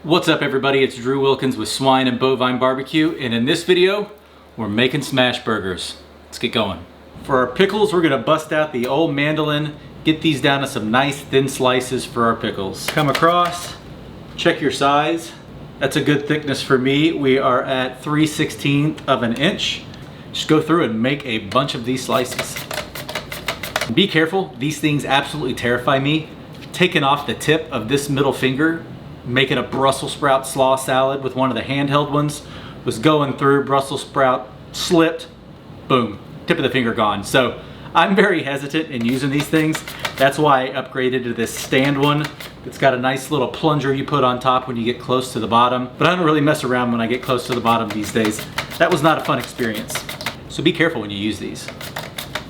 What's up everybody, it's Drew Wilkins with Swine and Bovine Barbecue, and in this video, we're making smash burgers. Let's get going. For our pickles, we're gonna bust out the old mandolin, get these down to some nice thin slices for our pickles. Come across, check your size. That's a good thickness for me. We are at 3/16 of an inch. Just go through and make a bunch of these slices. Be careful, these things absolutely terrify me. Taking off the tip of this middle finger, making a Brussels sprout slaw salad with one of the handheld ones, was going through, Brussels sprout slipped, boom, tip of the finger gone. So I'm very hesitant in using these things. That's why I upgraded to this stand one. It's got a nice little plunger you put on top when you get close to the bottom, but I don't really mess around when I get close to the bottom these days. That was not a fun experience. So be careful when you use these.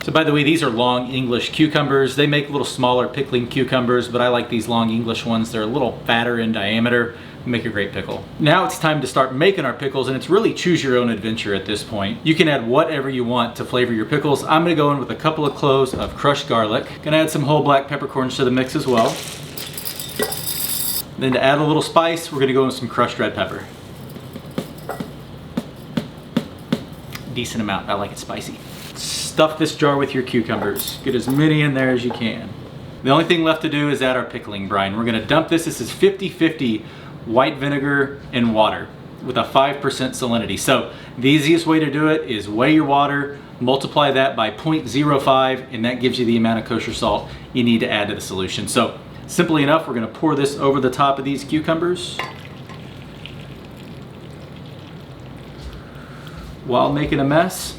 So by the way, these are long English cucumbers. They make little smaller pickling cucumbers, but I like these long English ones. They're a little fatter in diameter, make a great pickle. Now it's time to start making our pickles, and it's really choose your own adventure at this point. You can add whatever you want to flavor your pickles. I'm gonna go in with a couple of cloves of crushed garlic. Gonna add some whole black peppercorns to the mix as well. Then to add a little spice, we're gonna go in with some crushed red pepper. Decent amount, I like it spicy. Stuff this jar with your cucumbers. Get as many in there as you can. The only thing left to do is add our pickling brine. We're gonna dump this. This is 50-50 white vinegar and water with a 5% salinity. So the easiest way to do it is weigh your water, multiply that by 0.05, and that gives you the amount of kosher salt you need to add to the solution. So simply enough, we're gonna pour this over the top of these cucumbers while making a mess.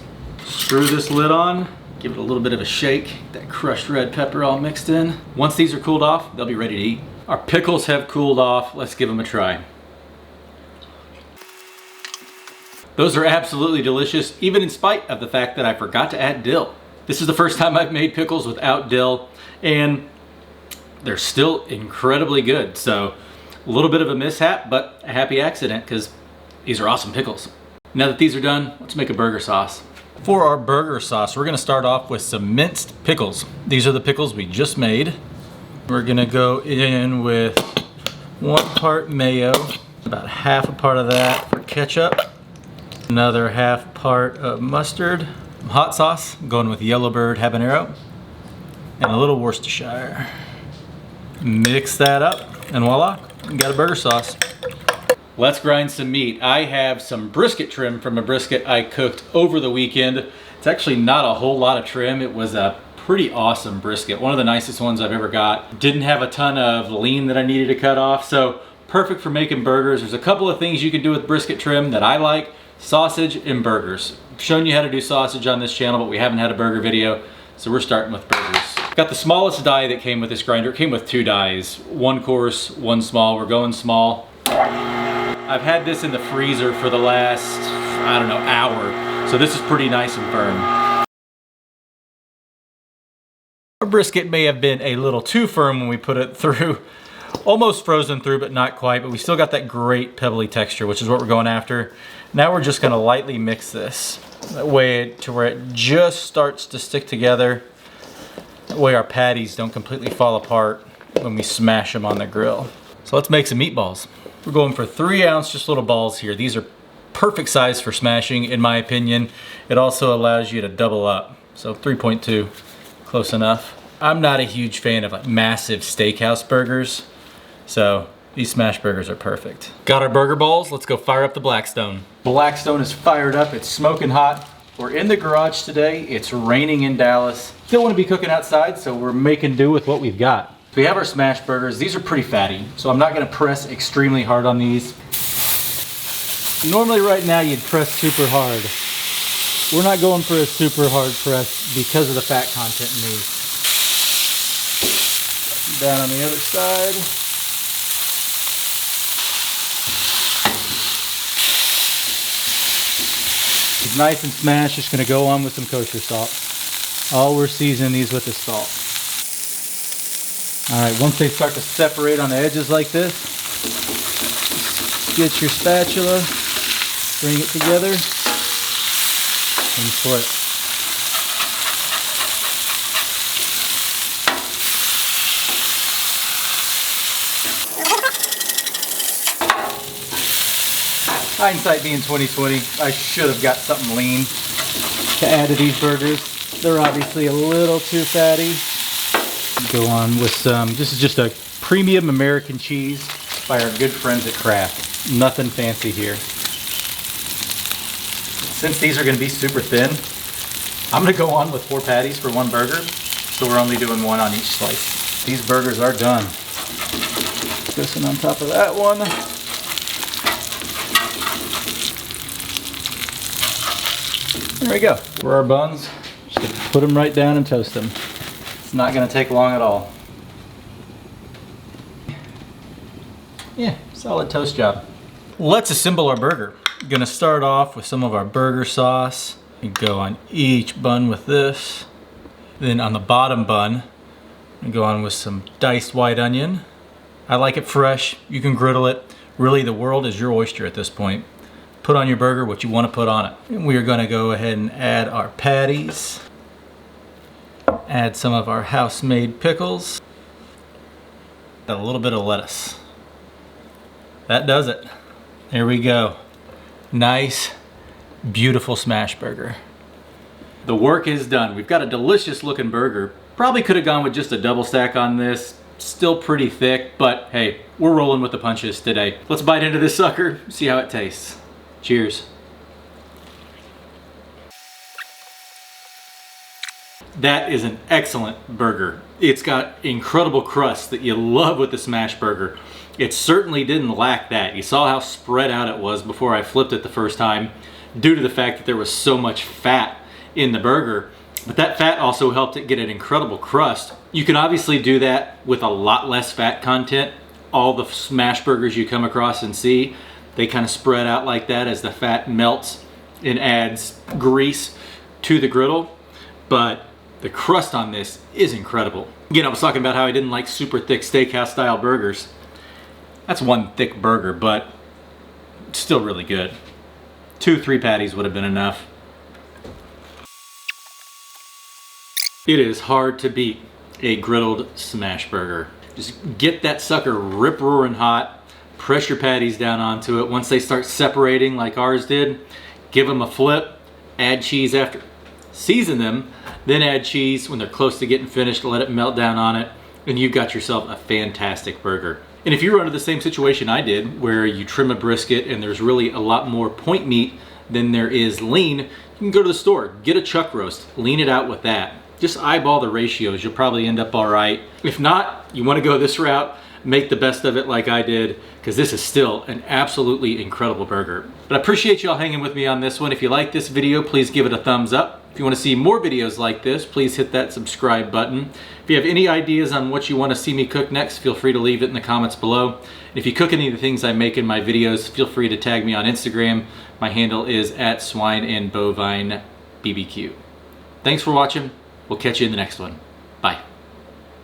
Screw this lid on, give it a little bit of a shake, that crushed red pepper all mixed in. Once these are cooled off, they'll be ready to eat. Our pickles have cooled off, let's give them a try. Those are absolutely delicious, even in spite of the fact that I forgot to add dill. This is the first time I've made pickles without dill, and they're still incredibly good. So a little bit of a mishap, but a happy accident, because these are awesome pickles. Now that these are done, let's make a burger sauce. For our burger sauce, we're gonna start off with some minced pickles. These are the pickles we just made. We're gonna go in with 1 part mayo, about half a part of that for ketchup, another half part of mustard, hot sauce, going with Yellowbird habanero, and a little Worcestershire. Mix that up, and voila, we got a burger sauce. Let's grind some meat. I have some brisket trim from a brisket I cooked over the weekend. It's actually not a whole lot of trim. It was a pretty awesome brisket. One of the nicest ones I've ever got. Didn't have a ton of lean that I needed to cut off, so perfect for making burgers. There's a couple of things you can do with brisket trim that I like: sausage and burgers. I've shown you how to do sausage on this channel, but we haven't had a burger video, so we're starting with burgers. Got the smallest die that came with this grinder. It came with 2 dies, 1 coarse, 1 small. We're going small. I've had this in the freezer for the last, I don't know, hour. So this is pretty nice and firm. Our brisket may have been a little too firm when we put it through. Almost frozen through, but not quite. But we still got that great pebbly texture, which is what we're going after. Now we're just gonna lightly mix this. That way to where it just starts to stick together. That way our patties don't completely fall apart when we smash them on the grill. So let's make some meatballs. We're going for 3-ounce, just little balls here. These are perfect size for smashing, in my opinion. It also allows you to double up. So 3.2, close enough. I'm not a huge fan of like massive steakhouse burgers, so these smash burgers are perfect. Got our burger balls, let's go fire up the Blackstone. Blackstone is fired up, it's smoking hot. We're in the garage today, it's raining in Dallas. Still wanna be cooking outside, so we're making do with what we've got. We have our smash burgers. These are pretty fatty, so I'm not gonna press extremely hard on these. Normally right now you'd press super hard. We're not going for a super hard press because of the fat content in these. Down on the other side. It's nice and smashed, just gonna go on with some kosher salt. All we're seasoning these with is salt. All right, once they start to separate on the edges like this, get your spatula, bring it together, and flip. Hindsight being 2020, I should have got something lean to add to these burgers. They're obviously a little too fatty. Go on with some, this is just a premium American cheese by our good friends at Kraft. Nothing fancy here. Since these are going to be super thin, I'm going to go on with 4 patties for one burger, so we're only doing 1 on each slice. These burgers are done. This one on top of that one. There we go. For our buns, just going to put them right down and toast them. It's not going to take long at all. Yeah, solid toast job. Let's assemble our burger. Going to start off with some of our burger sauce. You go on each bun with this. Then on the bottom bun, you go on with some diced white onion. I like it fresh. You can griddle it. Really, the world is your oyster at this point. Put on your burger what you want to put on it. And we are going to go ahead and add our patties. Add some of our house-made pickles. Add a little bit of lettuce. That does it. There we go. Nice, beautiful smash burger. The work is done. We've got a delicious looking burger. Probably could have gone with just a double stack on this. Still pretty thick, but hey, we're rolling with the punches today. Let's bite into this sucker, see how it tastes. Cheers. That is an excellent burger. It's got incredible crust that you love with the smash burger. It certainly didn't lack that. You saw how spread out it was before I flipped it the first time, due to the fact that there was so much fat in the burger. But that fat also helped it get an incredible crust. You can obviously do that with a lot less fat content. All the smash burgers you come across and see, they kind of spread out like that as the fat melts and adds grease to the griddle. But the crust on this is incredible. Again, I was talking about how I didn't like super thick steakhouse style burgers. That's one thick burger, but it's still really good. 2-3 patties would have been enough. It is hard to beat a griddled smash burger. Just get that sucker rip-roaring hot, press your patties down onto it. Once they start separating like ours did, give them a flip, add cheese after. Season them, then add cheese when they're close to getting finished, let it melt down on it, and you've got yourself a fantastic burger. And if you run into the same situation I did, where you trim a brisket and there's really a lot more point meat than there is lean, you can go to the store, get a chuck roast, lean it out with that. Just eyeball the ratios, you'll probably end up all right. If not, you want to go this route, make the best of it like I did, because this is still an absolutely incredible burger. But I appreciate y'all hanging with me on this one. If you like this video, please give it a thumbs up. If you want to see more videos like this, please hit that subscribe button. If you have any ideas on what you want to see me cook next, feel free to leave it in the comments below. And if you cook any of the things I make in my videos, feel free to tag me on Instagram. My handle is @Swine Bovine BBQ. Thanks for watching. We'll catch you in the next one. Bye.